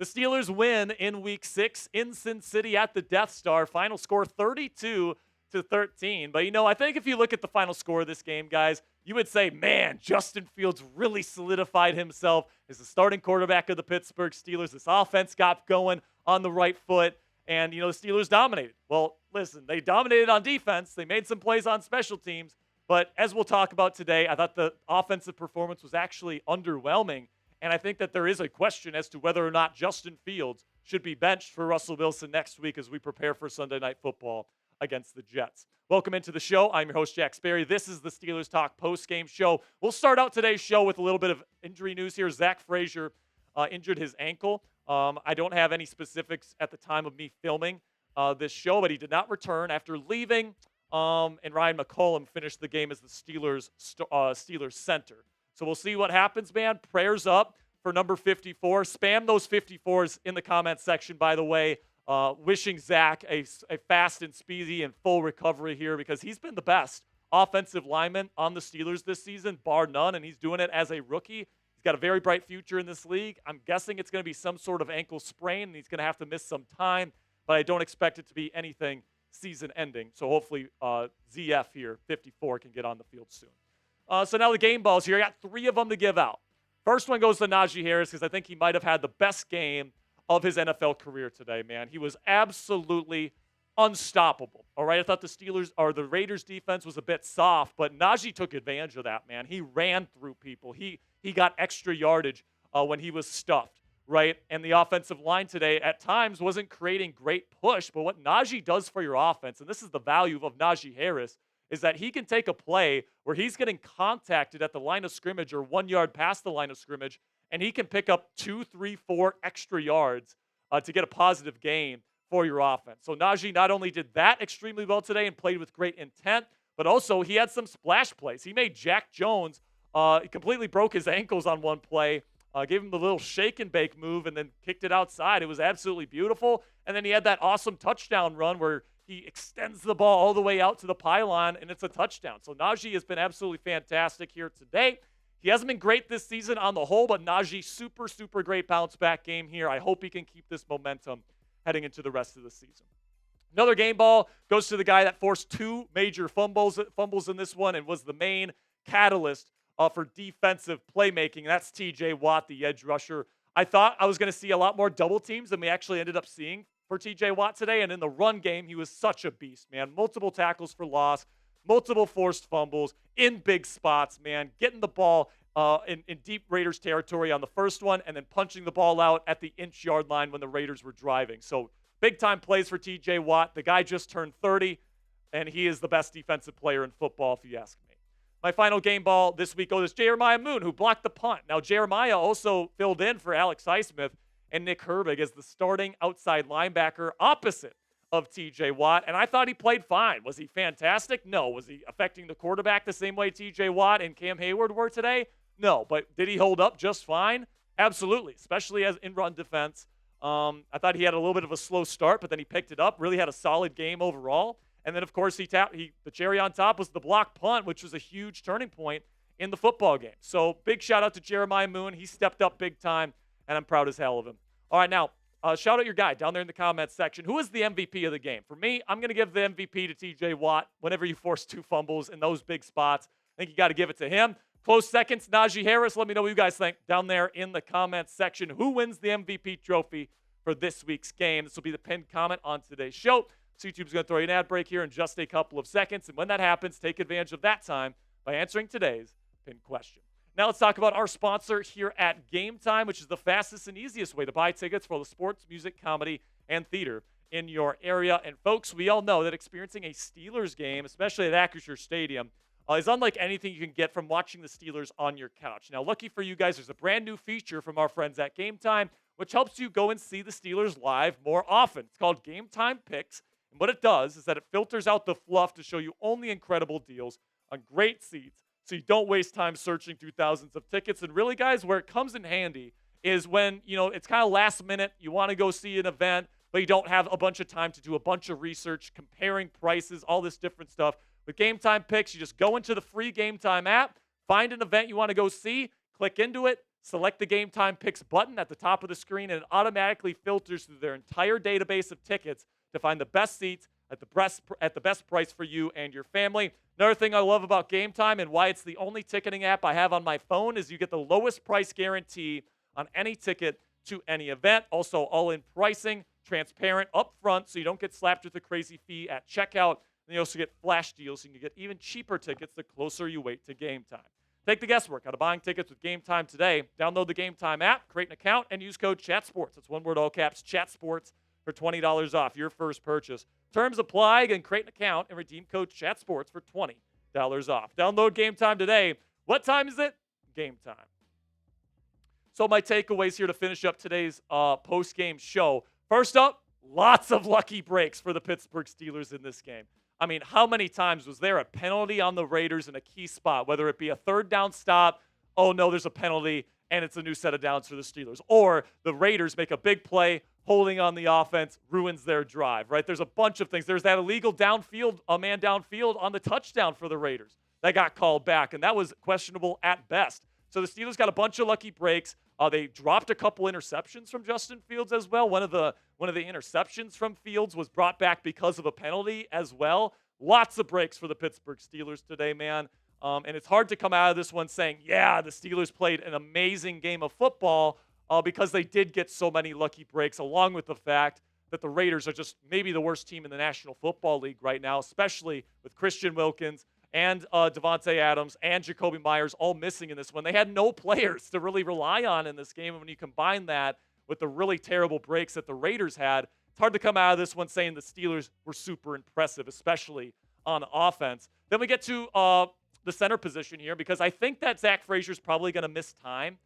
The Steelers win in Week 6 in Sin City at the Death Star. Final score 32-13. But, I think if you look at the final score of this game, guys, you would say, man, Justin Fields really solidified himself as the starting quarterback of the Pittsburgh Steelers. This offense got going on the right foot, and, the Steelers dominated. Well, listen, they dominated on defense. They made some plays on special teams. But as we'll talk about today, I thought the offensive performance was actually underwhelming. And I think that there is a question as to whether or not Justin Fields should be benched for Russell Wilson next week as we prepare for Sunday Night Football against the Jets. Welcome into the show. I'm your host, Jack Sperry. This is the Steelers Talk post-game show. We'll start out today's show with a little bit of injury news here. Zach Frazier injured his ankle. I don't have any specifics at the time of me filming this show, but he did not return after leaving, and Ryan McCollum finished the game as the Steelers center. So we'll see what happens, man. Prayers up for number 54. Spam those 54s in the comments section, by the way. Wishing Zach a fast and speedy and full recovery here because he's been the best offensive lineman on the Steelers this season, bar none, and he's doing it as a rookie. He's got a very bright future in this league. I'm guessing it's going to be some sort of ankle sprain, and he's going to have to miss some time, but I don't expect it to be anything season-ending. So hopefully ZF here, 54, can get on the field soon. So now the game balls here. I got 3 of them to give out. First one goes to Najee Harris because I think he might have had the best game of his NFL career today, man. He was absolutely unstoppable. All right, I thought the Raiders defense was a bit soft, but Najee took advantage of that, man. He ran through people. He got extra yardage when he was stuffed, right? And the offensive line today at times wasn't creating great push, but what Najee does for your offense, and this is the value of Najee Harris, is that he can take a play where he's getting contacted at the line of scrimmage or 1 yard past the line of scrimmage, and he can pick up 2, 3, 4 extra yards to get a positive gain for your offense. So Najee not only did that extremely well today and played with great intent, but also he had some splash plays. He made Jack Jones he completely broke his ankles on one play, gave him the little shake and bake move, and then kicked it outside. It was absolutely beautiful. And then he had that awesome touchdown run where he extends the ball all the way out to the pylon, and it's a touchdown. So Najee has been absolutely fantastic here today. He hasn't been great this season on the whole, but Najee, super, super great bounce-back game here. I hope he can keep this momentum heading into the rest of the season. Another game ball goes to the guy that forced 2 major fumbles in this one and was the main catalyst for defensive playmaking. That's T.J. Watt, the edge rusher. I thought I was going to see a lot more double teams than we actually ended up seeing for T.J. Watt today, and in the run game, he was such a beast, man. Multiple tackles for loss, multiple forced fumbles in big spots, man. Getting the ball in deep Raiders territory on the first one and then punching the ball out at the inch-yard line when the Raiders were driving. So big-time plays for T.J. Watt. The guy just turned 30, and he is the best defensive player in football, if you ask me. My final game ball this week goes to Jeremiah Moon, who blocked the punt. Now, Jeremiah also filled in for Alex Highsmith and Nick Herbig as the starting outside linebacker opposite of T.J. Watt, and I thought he played fine. Was he fantastic? No. Was he affecting the quarterback the same way T.J. Watt and Cam Hayward were today? No. But did he hold up just fine? Absolutely, especially as in run defense. I thought he had a little bit of a slow start, but then he picked it up, really had a solid game overall. And then, of course, the cherry on top was the block punt, which was a huge turning point in the football game. So big shout out to Jeremiah Moon. He stepped up big time, and I'm proud as hell of him. All right, now, shout out your guy down there in the comments section. Who is the MVP of the game? For me, I'm going to give the MVP to T.J. Watt whenever you force 2 fumbles in those big spots. I think you got to give it to him. Close seconds, Najee Harris. Let me know what you guys think down there in the comments section. Who wins the MVP trophy for this week's game? This will be the pinned comment on today's show. So YouTube's going to throw you an ad break here in just a couple of seconds. And when that happens, take advantage of that time by answering today's pinned question. Now let's talk about our sponsor here at Game Time, which is the fastest and easiest way to buy tickets for all the sports, music, comedy, and theater in your area. And folks, we all know that experiencing a Steelers game, especially at Acrisure Stadium, is unlike anything you can get from watching the Steelers on your couch. Now, lucky for you guys, there's a brand new feature from our friends at Game Time, which helps you go and see the Steelers live more often. It's called Game Time Picks. And what it does is that it filters out the fluff to show you only incredible deals on great seats so you don't waste time searching through thousands of tickets. And really, guys, where it comes in handy is when, it's kind of last minute. You want to go see an event, but you don't have a bunch of time to do a bunch of research, comparing prices, all this different stuff. With Game Time Picks, you just go into the free Game Time app, find an event you want to go see, click into it, Select the Game Time Picks button at the top of the screen, and it automatically filters through their entire database of tickets to find the best seats at the best price for you and your family. Another thing I love about Game Time and why it's the only ticketing app I have on my phone is you get the lowest price guarantee on any ticket to any event. Also, all-in pricing, transparent upfront, so you don't get slapped with a crazy fee at checkout. And you also get flash deals, so you can get even cheaper tickets the closer you wait to Game Time. Take the guesswork out of buying tickets with Game Time today. Download the Game Time app, create an account, and use code ChatSports. That's one word, all caps, ChatSports, for $20 off your first purchase. Terms apply. Again, create an account and redeem code ChatSports for $20 off. Download Game Time today. What time is it? Game Time. So my takeaways here to finish up today's post-game show. First up, lots of lucky breaks for the Pittsburgh Steelers in this game. I mean, how many times was there a penalty on the Raiders in a key spot, whether it be a third down stop, oh no, there's a penalty, and it's a new set of downs for the Steelers, or the Raiders make a big play, holding on the offense, ruins their drive, right? There's a bunch of things. There's that illegal downfield, a man downfield on the touchdown for the Raiders that got called back, and that was questionable at best. So the Steelers got a bunch of lucky breaks. They dropped a couple interceptions from Justin Fields as well. One of the interceptions from Fields was brought back because of a penalty as well. Lots of breaks for the Pittsburgh Steelers today, man. And it's hard to come out of this one saying, yeah, the Steelers played an amazing game of football because they did get so many lucky breaks, along with the fact that the Raiders are just maybe the worst team in the National Football League right now, especially with Christian Wilkins and Davante Adams and Jacoby Myers all missing in this one. They had no players to really rely on in this game. And when you combine that with the really terrible breaks that the Raiders had, it's hard to come out of this one saying the Steelers were super impressive, especially on offense. Then we get to the center position here because I think that Zach Frazier's probably going to miss time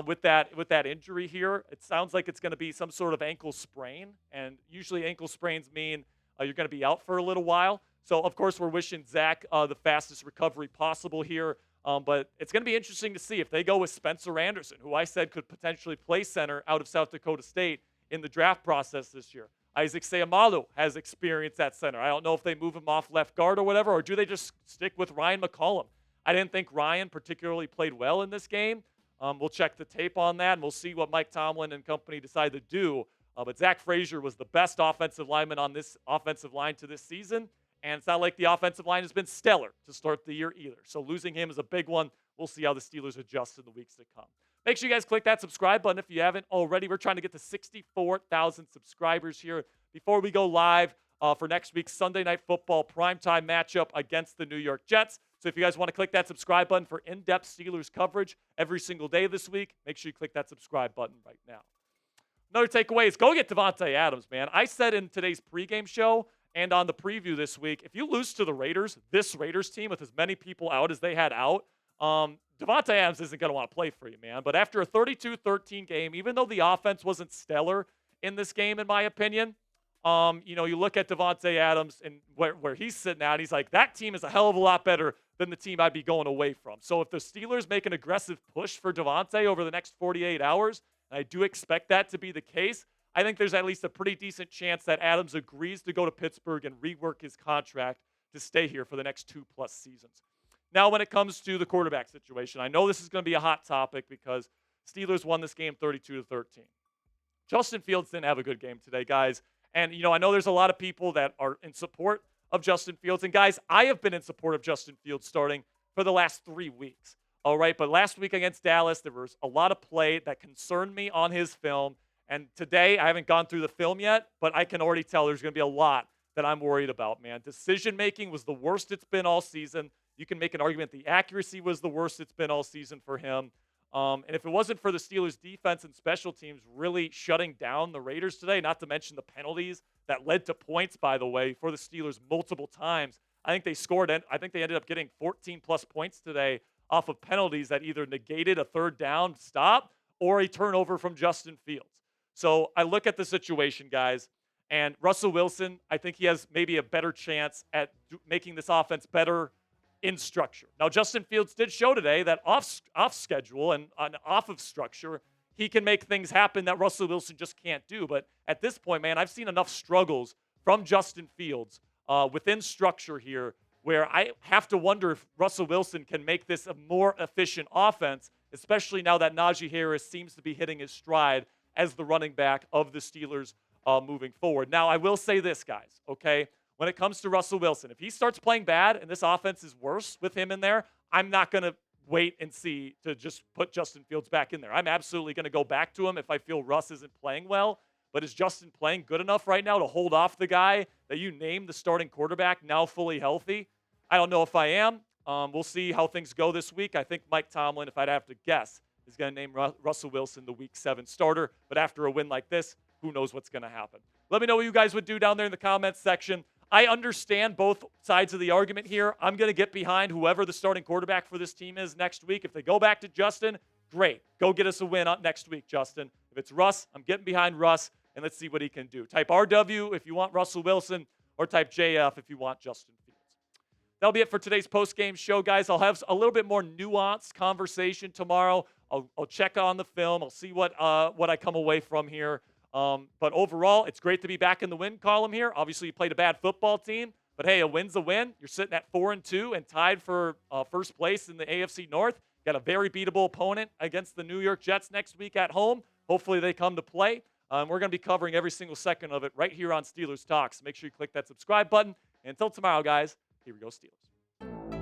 with that injury here. It sounds like it's going to be some sort of ankle sprain, and usually ankle sprains mean you're going to be out for a little while. So, of course, we're wishing Zach the fastest recovery possible here. But it's going to be interesting to see if they go with Spencer Anderson, who I said could potentially play center out of South Dakota State in the draft process this year. Isaac Seumalo has experience at center. I don't know if they move him off left guard or whatever, or do they just stick with Ryan McCollum? I didn't think Ryan particularly played well in this game. We'll check the tape on that, and we'll see what Mike Tomlin and company decide to do. But Zach Frazier was the best offensive lineman on this offensive line to this season. And it's not like the offensive line has been stellar to start the year either. So losing him is a big one. We'll see how the Steelers adjust in the weeks to come. Make sure you guys click that subscribe button if you haven't already. We're trying to get to 64,000 subscribers here before we go live for next week's Sunday Night Football primetime matchup against the New York Jets. So if you guys want to click that subscribe button for in-depth Steelers coverage every single day this week, make sure you click that subscribe button right now. Another takeaway is go get Davante Adams, man. I said in today's pregame show and on the preview this week, if you lose to the Raiders, this Raiders team with as many people out as they had out, Davante Adams isn't going to want to play for you, man. But after a 32-13 game, even though the offense wasn't stellar in this game, in my opinion, you look at Davante Adams and where he's sitting at, he's like, that team is a hell of a lot better than the team I'd be going away from. So if the Steelers make an aggressive push for Davante over the next 48 hours, and I do expect that to be the case, I think there's at least a pretty decent chance that Adams agrees to go to Pittsburgh and rework his contract to stay here for the next 2+ seasons. Now, when it comes to the quarterback situation, I know this is going to be a hot topic because Steelers won this game 32-13. Justin Fields didn't have a good game today, guys. And, I know there's a lot of people that are in support of Justin Fields. And, guys, I have been in support of Justin Fields starting for the last 3 weeks. All right, but last week against Dallas, there was a lot of play that concerned me on his film. And today, I haven't gone through the film yet, but I can already tell there's going to be a lot that I'm worried about, man. Decision-making was the worst it's been all season. You can make an argument the accuracy was the worst it's been all season for him. And if it wasn't for the Steelers' defense and special teams really shutting down the Raiders today, not to mention the penalties that led to points, by the way, for the Steelers multiple times, I think they ended up getting 14+ points today off of penalties that either negated a third down stop or a turnover from Justin Fields. So I look at the situation, guys, and Russell Wilson, I think he has maybe a better chance at making this offense better in structure. Now, Justin Fields did show today that off schedule and off of structure, he can make things happen that Russell Wilson just can't do. But at this point, man, I've seen enough struggles from Justin Fields within structure here where I have to wonder if Russell Wilson can make this a more efficient offense especially now that Najee Harris seems to be hitting his stride as the running back of the Steelers moving forward. Now, I will say this, guys, okay? When it comes to Russell Wilson, if he starts playing bad and this offense is worse with him in there, I'm not going to wait and see to just put Justin Fields back in there. I'm absolutely going to go back to him if I feel Russ isn't playing well. But is Justin playing good enough right now to hold off the guy that you named the starting quarterback, now fully healthy? I don't know if I am. We'll see how things go this week. I think Mike Tomlin, if I'd have to guess, is going to name Russell Wilson the Week 7 starter. But after a win like this, who knows what's going to happen? Let me know what you guys would do down there in the comments section. I understand both sides of the argument here. I'm going to get behind whoever the starting quarterback for this team is next week. If they go back to Justin, great. Go get us a win next week, Justin. If it's Russ, I'm getting behind Russ, and let's see what he can do. Type RW if you want Russell Wilson, or type JF if you want Justin Fields. That'll be it for today's post-game show, guys. I'll have a little bit more nuanced conversation tomorrow. I'll check on the film. I'll see what I come away from here. But overall, it's great to be back in the win column here. Obviously, you played a bad football team, but hey, a win's a win. You're sitting at 4-2 and tied for first place in the AFC North. Got a very beatable opponent against the New York Jets next week at home. Hopefully, they come to play. We're going to be covering every single second of it right here on Steelers Talks. Make sure you click that subscribe button. And until tomorrow, guys, here we go, Steelers.